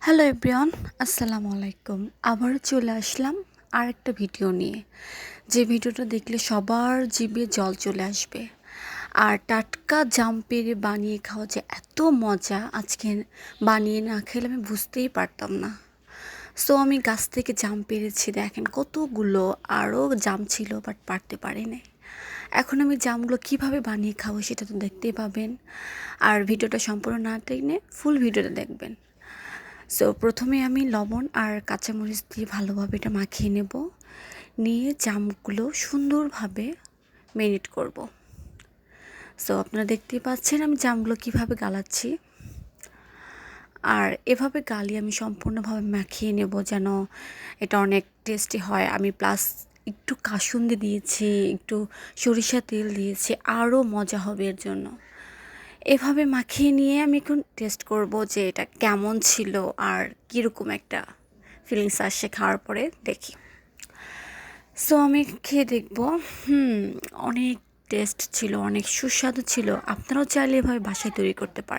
Hello everyone, আসসালামু আলাইকুম। আবারও চলে আসলাম আরেকটা ভিডিও নিয়ে, যে ভিডিওটা দেখলে সবার জিভে জল চলে আসবে। আর টাটকা জাম পেড়ে বানিয়ে খাওয়া যে এত মজা, আজকে বানিয়ে না খেলে আমি বুঝতেই পারতাম না। সো আমি গাছ থেকে জাম পেড়েছি, দেখেন কতগুলো, আরও জাম ছিল বাট পারতে পারি নাই। এখন আমি জামগুলো কিভাবে বানিয়ে খাবো সেটা তো দেখতেই পাবেন। আর ভিডিওটা সম্পূর্ণ না টেনে ফুল ভিডিওটা দেখবেন। সো প্রথমে আমি লবণ আর কাঁচামরিচ দিয়ে ভালোভাবে এটা মাখিয়ে নেব, নিয়ে জামগুলো সুন্দরভাবে ম্যারিনেট করব। সো আপনারা দেখতেই পাচ্ছেন আমি জামগুলো কিভাবে গালাচ্ছি। আর এভাবে গালিয়ে আমি সম্পূর্ণভাবে মাখিয়ে নেব যেন এটা অনেক টেস্টি হয়। আমি প্লাস একটু কাসুন্দি দিয়েছি, একটু সরিষা তেল দিয়েছি, আরও মজা হবে এর জন্য। এভাবে মাখিয়ে নিয়ে আমি এখন টেস্ট করব যে এটা কেমন ছিল আর কীরকম একটা ফিলিংস আসছে খাওয়ার পরে দেখি। সো আমি খেয়ে দেখব। অনেক টেস্ট ছিল, অনেক সুস্বাদু ছিল। আপনারাও চাইলে এভাবে বাসায় তৈরি করতে পারেন।